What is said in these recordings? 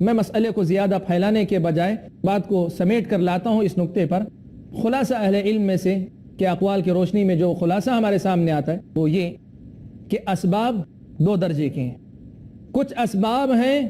میں مسئلے کو زیادہ پھیلانے کے بجائے بات کو سمیٹ کر لاتا ہوں اس نقطے پر. خلاصہ اہل علم میں سے کہ اقوال کی روشنی میں جو خلاصہ ہمارے سامنے آتا ہے وہ یہ کہ اسباب دو درجے کے ہیں. کچھ اسباب ہیں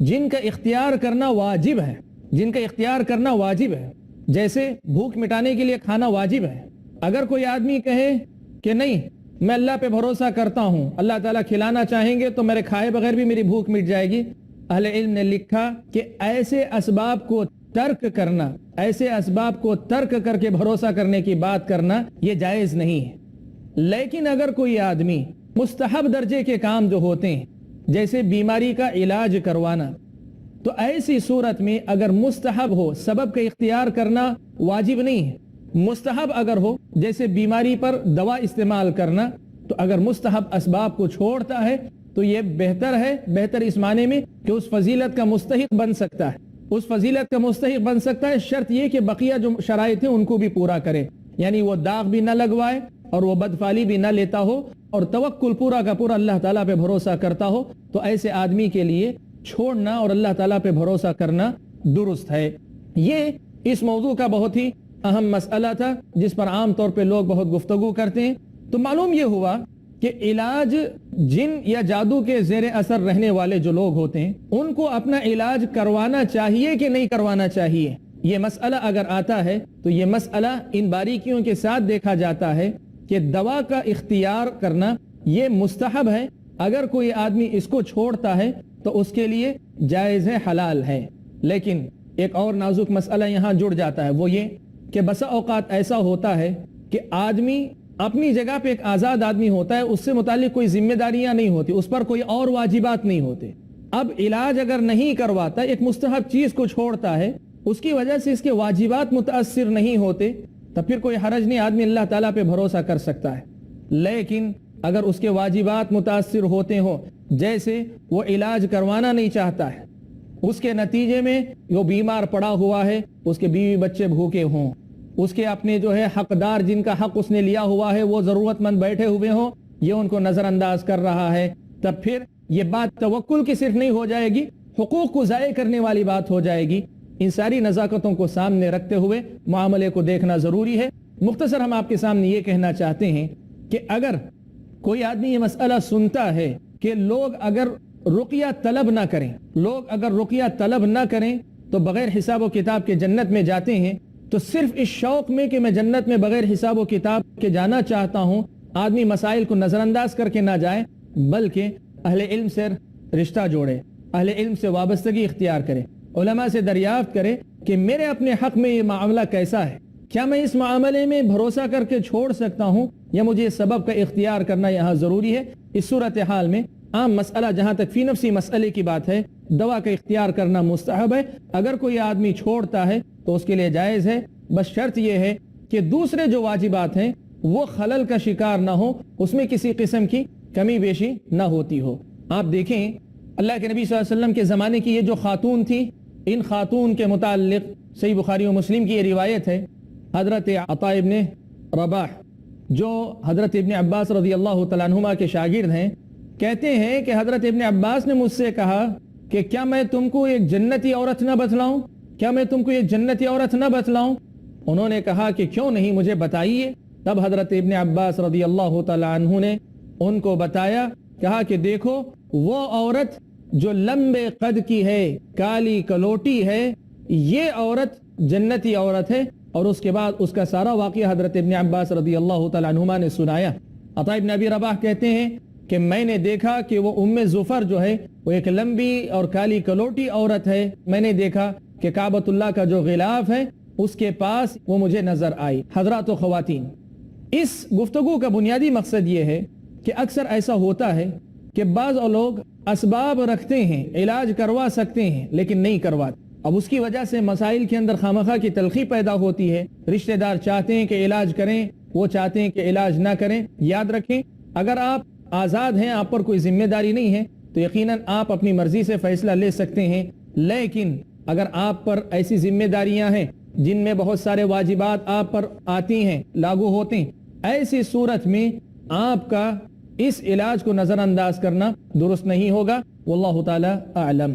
جن کا اختیار کرنا واجب ہے، جن کا اختیار کرنا واجب ہے، جیسے بھوک مٹانے کے لیے کھانا واجب ہے. اگر کوئی آدمی کہے کہ نہیں میں اللہ پہ بھروسہ کرتا ہوں، اللہ تعالیٰ کھلانا چاہیں گے تو میرے کھائے بغیر بھی میری بھوک مٹ جائے گی، اہل علم نے لکھا کہ ایسے اسباب کو ترک کرنا، ایسے اسباب کو ترک کر کے بھروسہ کرنے کی بات کرنا یہ جائز نہیں ہے. لیکن اگر کوئی آدمی مستحب درجے کے کام جو ہوتے ہیں جیسے بیماری کا علاج کروانا، تو ایسی صورت میں اگر مستحب ہو، سبب کا اختیار کرنا واجب نہیں ہے. مستحب اگر ہو جیسے بیماری پر دوا استعمال کرنا، تو اگر مستحب اسباب کو چھوڑتا ہے تو یہ بہتر ہے، بہتر اس معنی میں کہ اس فضیلت کا مستحق بن سکتا ہے، اس فضیلت کا مستحق بن سکتا ہے. شرط یہ کہ بقیہ جو شرائط ہیں ان کو بھی پورا کرے، یعنی وہ داغ بھی نہ لگوائے اور وہ بدفعلی بھی نہ لیتا ہو اور توکل پورا کا پورا اللہ تعالیٰ پہ بھروسہ کرتا ہو. تو ایسے آدمی کے لیے چھوڑنا اور اللہ تعالیٰ پہ بھروسہ کرنا درست ہے. یہ اس موضوع کا بہت ہی اہم مسئلہ تھا جس پر عام طور پہ لوگ بہت گفتگو کرتے ہیں. تو معلوم یہ ہوا کہ علاج جن یا جادو کے زیر اثر رہنے والے جو لوگ ہوتے ہیں ان کو اپنا علاج کروانا چاہیے کہ نہیں کروانا چاہیے. یہ مسئلہ اگر آتا ہے تو یہ مسئلہ ان باریکیوں کے ساتھ دیکھا جاتا ہے کہ دوا کا اختیار کرنا یہ مستحب ہے. اگر کوئی آدمی اس کو چھوڑتا ہے تو اس کے لیے جائز ہے، حلال ہے. لیکن ایک اور نازک مسئلہ یہاں جڑ جاتا ہے، وہ یہ کہ بسا اوقات ایسا ہوتا ہے کہ آدمی اپنی جگہ پہ ایک آزاد آدمی ہوتا ہے، اس سے متعلق کوئی ذمہ داریاں نہیں ہوتی، اس پر کوئی اور واجبات نہیں ہوتے. اب علاج اگر نہیں کرواتا، ایک مستحب چیز کو چھوڑتا ہے، اس کی وجہ سے اس کے واجبات متاثر نہیں ہوتے، تو پھر کوئی حرج نہیں، آدمی اللہ تعالیٰ پہ بھروسہ کر سکتا ہے. لیکن اگر اس کے واجبات متاثر ہوتے ہوں، جیسے وہ علاج کروانا نہیں چاہتا ہے، اس کے نتیجے میں وہ بیمار پڑا ہوا ہے، اس کے بیوی بچے بھوکے ہوں، اس کے اپنے جو ہے حقدار جن کا حق اس نے لیا ہوا ہے وہ ضرورت مند بیٹھے ہوئے ہوں، یہ ان کو نظر انداز کر رہا ہے، تب پھر یہ بات توکل کی صرف نہیں ہو جائے گی، حقوق کو ضائع کرنے والی بات ہو جائے گی. ان ساری نزاکتوں کو سامنے رکھتے ہوئے معاملے کو دیکھنا ضروری ہے. مختصر ہم آپ کے سامنے یہ کہنا چاہتے ہیں کہ اگر کوئی آدمی یہ مسئلہ سنتا ہے کہ لوگ اگر رقیہ طلب نہ کریں، لوگ اگر رقیہ طلب نہ کریں تو بغیر حساب و کتاب کے جنت میں جاتے ہیں، تو صرف اس شوق میں کہ میں جنت میں بغیر حساب و کتاب کے جانا چاہتا ہوں، آدمی مسائل کو نظر انداز کر کے نہ جائے، بلکہ اہل علم سے رشتہ جوڑے، اہل علم سے وابستگی اختیار کرے، علماء سے دریافت کرے کہ میرے اپنے حق میں یہ معاملہ کیسا ہے، کیا میں اس معاملے میں بھروسہ کر کے چھوڑ سکتا ہوں یا مجھے سبب کا اختیار کرنا یہاں ضروری ہے. اس صورتحال میں عام مسئلہ جہاں تک فی نفسی مسئلے کی بات ہے، دوا کا اختیار کرنا مستحب ہے. اگر کوئی آدمی چھوڑتا ہے تو اس کے لیے جائز ہے، بس شرط یہ ہے کہ دوسرے جو واجبات ہیں وہ خلل کا شکار نہ ہو، اس میں کسی قسم کی کمی بیشی نہ ہوتی ہو. آپ دیکھیں اللہ کے نبی صلی اللہ علیہ وسلم کے زمانے کی یہ جو خاتون تھی، ان خاتون کے متعلق صحیح بخاری و مسلم کی یہ روایت ہے. حضرت عطا ابن رباح جو حضرت ابن عباس رضی اللہ تعالیٰ عنہما کے شاگرد ہیں، کہتے ہیں کہ حضرت ابن عباس نے مجھ سے کہا کہ کیا میں تم کو ایک جنتی عورت نہ بتلاؤں، کیا میں تم کو ایک جنتی عورت نہ بتلاؤں؟ انہوں نے کہا کہ کیوں نہیں، مجھے بتائیے. تب حضرت ابن عباس رضی اللہ تعالیٰ عنہ نے ان کو بتایا، کہا کہ دیکھو وہ عورت جو لمبے قد کی ہے، کالی کلوٹی ہے، یہ عورت جنتی عورت ہے. اور اس کے بعد اس کا سارا واقعہ حضرت ابن عباس رضی اللہ تعالیٰ عنہما نے سنایا. عطا ابن ابی رباح کہتے ہیں کہ میں نے دیکھا کہ وہ ام زفر جو ہے وہ ایک لمبی اور کالی کلوٹی عورت ہے. میں نے دیکھا کہ کعبۃ اللہ کا جو غلاف ہے اس کے پاس وہ مجھے نظر آئی. حضرات و خواتین، اس گفتگو کا بنیادی مقصد یہ ہے کہ اکثر ایسا ہوتا ہے کہ بعض لوگ اسباب رکھتے ہیں، علاج کروا سکتے ہیں لیکن نہیں کرواتے. اب اس کی وجہ سے مسائل کے اندر خامخواہ کی تلخی پیدا ہوتی ہے. رشتہ دار چاہتے ہیں کہ علاج کریں، وہ چاہتے ہیں کہ علاج نہ کریں. یاد رکھیں اگر آپ آزاد ہیں، آپ پر کوئی ذمہ داری نہیں ہے، تو یقیناً آپ اپنی مرضی سے فیصلہ لے سکتے ہیں. لیکن اگر آپ پر ایسی ذمہ داریاں ہیں جن میں بہت سارے واجبات آپ پر آتی ہیں، لاگو ہوتے ہیں، ایسی صورت میں آپ کا اس علاج کو نظر انداز کرنا درست نہیں ہوگا. واللہ تعالی اعلم.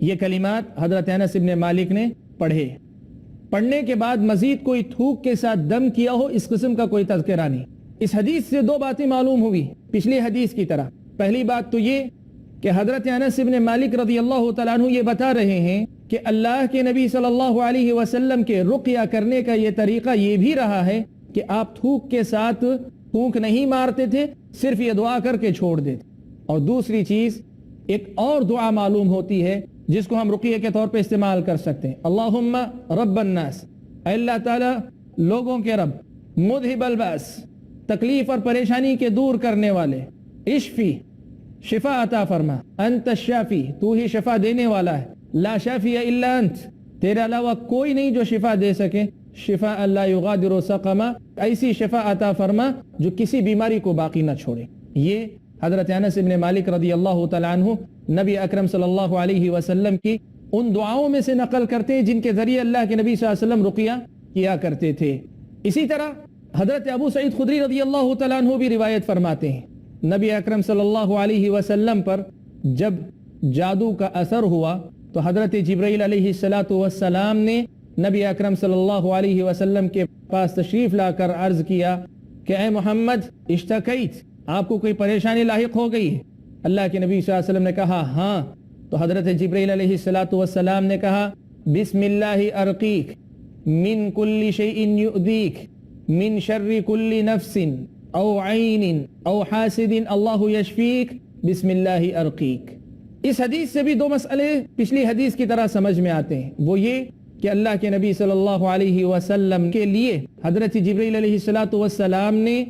یہ کلمات حضرت انس ابن مالک نے پڑھے. پڑھنے کے بعد مزید کوئی تھوک کے ساتھ دم کیا ہو اس قسم کا کوئی تذکرہ نہیں. اس حدیث سے دو باتیں معلوم ہوئی پچھلی حدیث کی طرح. پہلی بات تو یہ کہ حضرت انس ابن مالک رضی اللہ تعالیٰ عنہ یہ بتا رہے ہیں کہ اللہ کے نبی صلی اللہ علیہ وسلم کے رقیہ کرنے کا یہ طریقہ یہ بھی رہا ہے کہ آپ تھوک کے ساتھ پھونک نہیں مارتے تھے, صرف یہ دعا کر کے چھوڑ دیتے. اور دوسری چیز ایک اور دعا معلوم ہوتی ہے جس کو ہم رقیہ کے طور پہ استعمال کر سکتے ہیں. اللہم رب الناس, اے اللہ تعالیٰ لوگوں کے رب, مذہب الباس, تکلیف اور پریشانی کے دور کرنے والے, اشفی شفا عطا فرما, انت الشافی تو ہی شفا دینے والا ہے, لا شافی الا انت تیرے علاوہ کوئی نہیں جو شفا دے سکے, شفا لا یغادر سقما ایسی شفا عطا فرما جو کسی بیماری کو باقی نہ چھوڑے. یہ حضرت انس ابن مالک رضی اللہ تعالیٰ عنہ نبی اکرم صلی اللہ علیہ وسلم کی ان دعاؤں میں سے نقل کرتے ہیں جن کے ذریعے اللہ کے نبی صلی اللہ علیہ وسلم رقیہ کیا کرتے تھے. اسی طرح حضرت ابو سعید خدری رضی اللہ تعالیٰ عنہ بھی روایت فرماتے ہیں نبی اکرم صلی اللہ علیہ وسلم پر جب جادو کا اثر ہوا تو حضرت جبرائیل علیہ السلام نے نبی اکرم صلی اللہ علیہ وسلم کے پاس تشریف لا کر عرض کیا کہ اے محمد اشتکیت, آپ کو کوئی پریشانی لاحق ہو گئی ہے؟ اللہ کے نبی صلی اللہ علیہ وسلم نے کہا ہاں. تو حضرت جبرائیل علیہ السلام نے کہا بسم اللہ ارقیک من کل شیء یؤذیک من شر کل نفس او عین او حاسد اللہ یشفیک بسم اللہ ارقیک. اس حدیث سے بھی دو مسئلے پچھلی حدیث کی طرح سمجھ میں آتے ہیں. وہ یہ کہ اللہ کے نبی صلی اللہ علیہ وسلم کے لیے حضرت جبرائیل علیہ السلام نے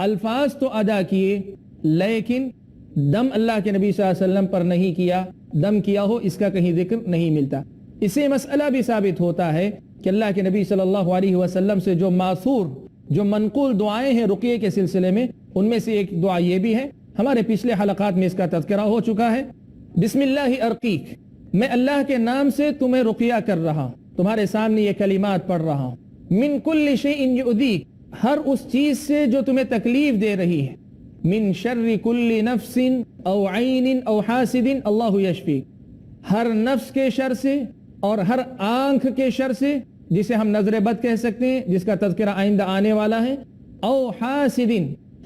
الفاظ تو ادا کیے لیکن دم اللہ کے نبی صلی اللہ علیہ وسلم پر نہیں کیا. دم کیا ہو اس کا کہیں ذکر نہیں ملتا. اسے مسئلہ بھی ثابت ہوتا ہے کہ اللہ کے نبی صلی اللہ علیہ وسلم سے جو ماثور جو منقول دعائیں ہیں رقیہ کے سلسلے میں, ان میں سے ایک دعا یہ بھی ہے, ہمارے پچھلے حلقات میں اس کا تذکرہ ہو چکا ہے. بسم اللہ ارقیک, میں اللہ کے نام سے تمہیں رقیہ کر رہا ہوں, تمہارے سامنے یہ کلمات پڑھ رہا ہوں. من کل شیء یؤذیک, ہر اس چیز سے جو تمہیں تکلیف دے رہی ہے. من شر کل نفس او عین او حاسد اللہ یشفیک, ہر نفس کے شر سے اور ہر آنکھ کے شر سے, جسے ہم نظر بد کہہ سکتے ہیں جس کا تذکرہ آئندہ آنے والا ہے, او حاسد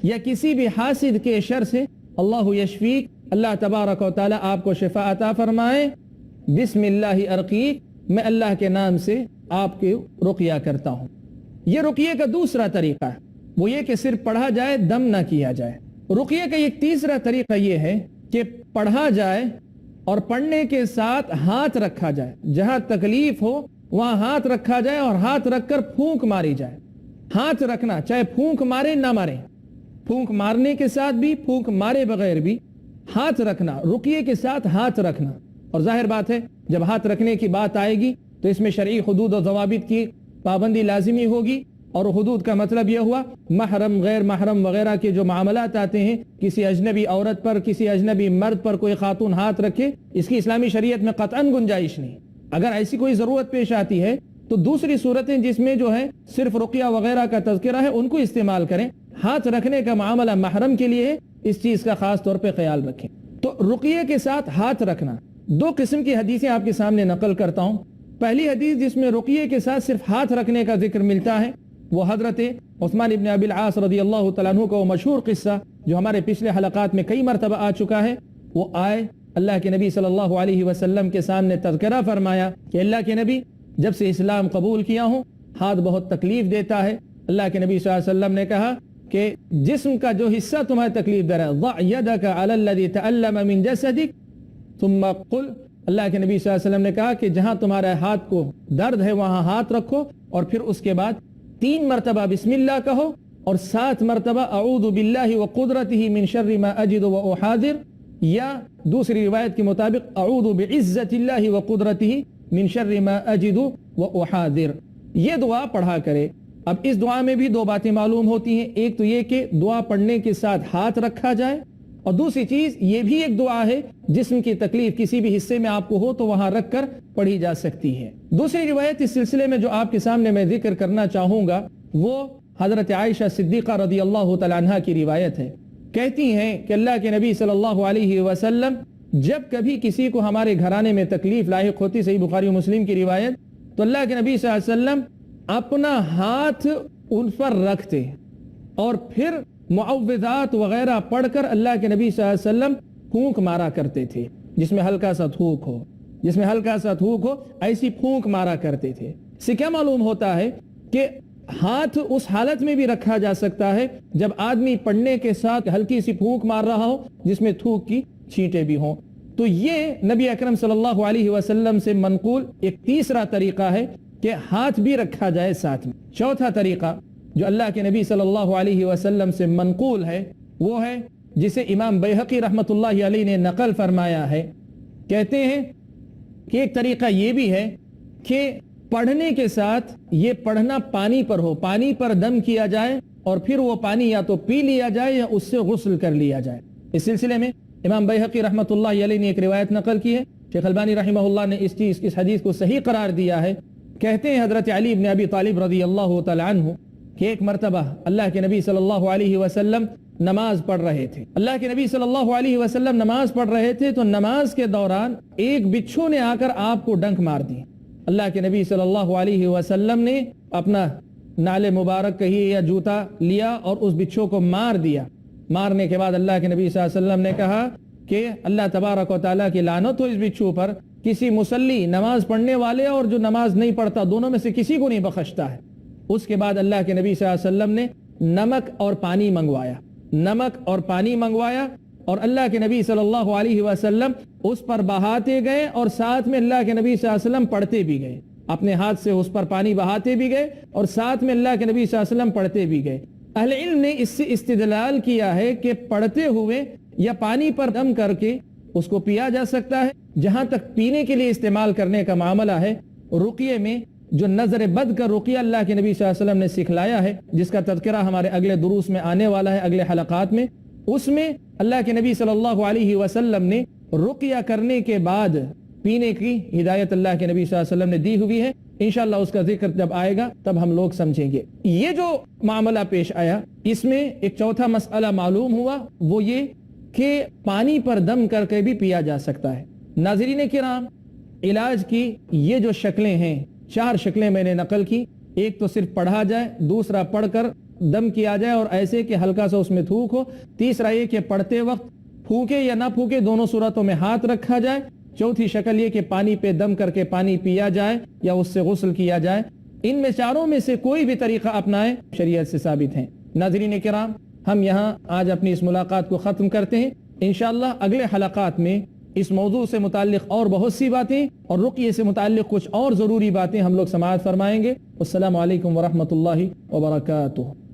یا کسی بھی حاسد کے شر سے, اللہ یشفیک اللہ تبارک و تعالی آپ کو شفا عطا فرمائے. بسم اللہ ارقیک, میں اللہ کے نام سے آپ کے رقیہ کرتا ہوں. یہ رقیہ کا دوسرا طریقہ ہے, وہ یہ کہ صرف پڑھا جائے دم نہ کیا جائے. رقیہ کا ایک تیسرا طریقہ یہ ہے کہ پڑھا جائے اور پڑھنے کے ساتھ ہاتھ رکھا جائے, جہاں تکلیف ہو وہاں ہاتھ رکھا جائے اور ہاتھ رکھ کر پھونک ماری جائے. ہاتھ رکھنا چاہے پھونک مارے نہ مارے, پھونک مارنے کے ساتھ بھی پھونک مارے بغیر بھی ہاتھ رکھنا, رقیہ کے ساتھ ہاتھ رکھنا. اور ظاہر بات ہے جب ہاتھ رکھنے کی بات آئے گی تو اس میں شرعی حدود و ضوابط کی پابندی لازمی ہوگی. اور حدود کا مطلب یہ ہوا محرم غیر محرم وغیرہ کے جو معاملات آتے ہیں, کسی اجنبی عورت پر کسی اجنبی مرد پر کوئی خاتون ہاتھ رکھے, اس کی اسلامی شریعت میں قطعاً گنجائش نہیں. اگر ایسی کوئی ضرورت پیش آتی ہے تو دوسری صورتیں جس میں جو ہے صرف رقیہ وغیرہ کا تذکرہ ہے ان کو استعمال کریں. ہاتھ رکھنے کا معاملہ محرم کے لیے ہے, اس چیز کا خاص طور پہ خیال رکھیں. تو رقیہ کے ساتھ ہاتھ رکھنا, دو قسم کی حدیثیں آپ کے سامنے نقل کرتا ہوں. پہلی حدیث جس میں رقیہ کے ساتھ صرف ہاتھ رکھنے کا ذکر ملتا ہے وہ حضرت عثمان ابن ابی العاص رضی اللہ تعالیٰ عنہ کا وہ مشہور قصہ جو ہمارے پچھلے حلقات میں کئی مرتبہ آ چکا ہے. وہ آئے اللہ کے نبی صلی اللہ علیہ وسلم کے سامنے تذکرہ فرمایا کہ اللہ کے نبی جب سے اسلام قبول کیا ہوں ہاتھ بہت تکلیف دیتا ہے. اللہ کے نبی صلی اللہ علیہ وسلم نے کہا کہ جسم کا جو حصہ تمہیں تکلیف دے رہا ہے, ضع یدک علی الذی تألم من جسدک ثم قل, اللہ کے نبی صلی اللہ علیہ وسلم نے کہا کہ جہاں تمہارے ہاتھ کو درد ہے وہاں ہاتھ رکھو اور پھر اس کے بعد 3 مرتبہ بسم اللہ کہو اور 7 مرتبہ اعوذ باللہ وقدرتہ من شر ما اجد واحاذر, یا دوسری روایت کے مطابق اعوذ بعزت اللہ وقدرتہ من شر ما اجد واحاذر. یہ دعا پڑھا کرے. اب اس دعا میں بھی 2 باتیں معلوم ہوتی ہیں. ایک تو یہ کہ دعا پڑھنے کے ساتھ ہاتھ رکھا جائے, اور دوسری چیز یہ بھی ایک دعا ہے جسم کی تکلیف کسی بھی حصے میں آپ کو ہو تو وہاں رکھ کر پڑھی جا سکتی ہے. دوسری روایت اس سلسلے میں جو آپ کے سامنے میں ذکر کرنا چاہوں گا وہ حضرت عائشہ صدیقہ رضی اللہ تعالی عنہا کی روایت ہے. کہتی ہیں کہ اللہ کے نبی صلی اللہ علیہ وسلم جب کبھی کسی کو ہمارے گھرانے میں تکلیف لاحق ہوتی، صحیح بخاری و مسلم کی روایت، تو اللہ کے نبی صلی اللہ علیہ وسلم اپنا ہاتھ ان پر رکھتے اور پھر معوذات وغیرہ پڑھ کر اللہ کے نبی صلی اللہ علیہ وسلم پھونک مارا کرتے تھے، جس میں ہلکا سا تھوک ہو ایسی پھونک مارا کرتے تھے۔ اس سے کیا معلوم ہوتا ہے کہ ہاتھ اس حالت میں بھی رکھا جا سکتا ہے جب آدمی پڑھنے کے ساتھ ہلکی سی پھونک مار رہا ہو جس میں تھوک کی چھینٹیں بھی ہوں۔ تو یہ نبی اکرم صلی اللہ علیہ وسلم سے منقول ایک تیسرا طریقہ ہے کہ ہاتھ بھی رکھا جائے ساتھ میں۔ چوتھا طریقہ جو اللہ کے نبی صلی اللہ علیہ وسلم سے منقول ہے وہ ہے جسے امام بیہقی رحمۃ اللہ علیہ نے نقل فرمایا ہے۔ کہتے ہیں کہ ایک طریقہ یہ بھی ہے کہ پڑھنے کے ساتھ یہ پڑھنا پانی پر ہو، پانی پر دم کیا جائے اور پھر وہ پانی یا تو پی لیا جائے یا اس سے غسل کر لیا جائے۔ اس سلسلے میں امام بیہقی رحمۃ اللہ علیہ نے ایک روایت نقل کی ہے، شیخ البانی رحمہ اللہ نے اس حدیث کو صحیح قرار دیا ہے۔ کہتے ہیں حضرت علی بن ابی طالب رضی اللہ تعالی عنہ کہ ایک مرتبہ اللہ کے نبی صلی اللہ علیہ وسلم نماز پڑھ رہے تھے۔ اللہ کے نبی صلی اللہ علیہ وسلم نماز پڑھ رہے تھے تو نماز کے دوران ایک بچھو نے آ کر آپ کو ڈنک مار دی۔ اللہ کے نبی صلی اللہ علیہ وسلم نے اپنا نعل مبارک کہیے یا جوتا لیا اور اس بچھو کو مار دیا۔ مارنے کے بعد اللہ کے نبی صلی اللہ علیہ وسلم نے کہا کہ اللہ تبارک و تعالیٰ کی لعنت ہو اس بچھو پر، کسی مصلی نماز پڑھنے والے اور جو نماز نہیں پڑھتا دونوں میں سے کسی کو نہیں بخشتا ہے۔ اس کے بعد اللہ کے نبی صلی اللہ علیہ وسلم نے نمک اور پانی منگوایا اور اللہ کے نبی صلی اللہ علیہ وسلم اس پر بہاتے گئے اور ساتھ میں اللہ کے نبی صلی اللہ علیہ وسلم پڑھتے بھی گئے، اپنے ہاتھ سے اس پر پانی بہاتے بھی گئے اور ساتھ میں اللہ کے نبی صلی اللہ علیہ وسلم پڑھتے بھی گئے۔ اہل علم نے اس سے استدلال کیا ہے کہ پڑھتے ہوئے یا پانی پر دم کر کے اس کو پیا جا سکتا ہے۔ جہاں تک پینے کے لیے استعمال کرنے کا معاملہ ہے، رقیے میں جو نظر بد کا رقیہ اللہ کے نبی صلی اللہ علیہ وسلم نے سکھلایا ہے، جس کا تذکرہ ہمارے اگلے دروس میں آنے والا ہے، اگلے حلقات میں، اس میں اللہ کے نبی صلی اللہ علیہ وسلم نے رقیہ کرنے کے بعد پینے کی ہدایت اللہ کے نبی صلی اللہ علیہ وسلم نے دی ہوئی ہے۔ انشاءاللہ اس کا ذکر جب آئے گا تب ہم لوگ سمجھیں گے۔ یہ جو معاملہ پیش آیا اس میں ایک چوتھا مسئلہ معلوم ہوا، وہ یہ کہ پانی پر دم کر کے بھی پیا جا سکتا ہے۔ ناظرین کرام، علاج کی یہ جو شکلیں ہیں، 4 شکلیں میں نے نقل کی۔ ایک تو صرف پڑھا جائے، دوسرا پڑھ کر دم کیا جائے اور ایسے کہ ہلکا سا اس میں تھوک ہو، تیسرا یہ کہ پڑھتے وقت پھونکے یا نہ پھونکے دونوں صورتوں میں ہاتھ رکھا جائے، چوتھی شکل یہ کہ پانی پہ دم کر کے پانی پیا جائے یا اس سے غسل کیا جائے۔ ان میں چاروں میں سے کوئی بھی طریقہ اپنائے شریعت سے ثابت ہیں۔ ناظرین کرام، ہم یہاں آج اپنی اس ملاقات کو ختم کرتے ہیں۔ انشاءاللہ اگلے حلقات میں اس موضوع سے متعلق اور بہت سی باتیں اور رقیے سے متعلق کچھ اور ضروری باتیں ہم لوگ سماعت فرمائیں گے۔ السلام علیکم ورحمۃ اللہ وبرکاتہ۔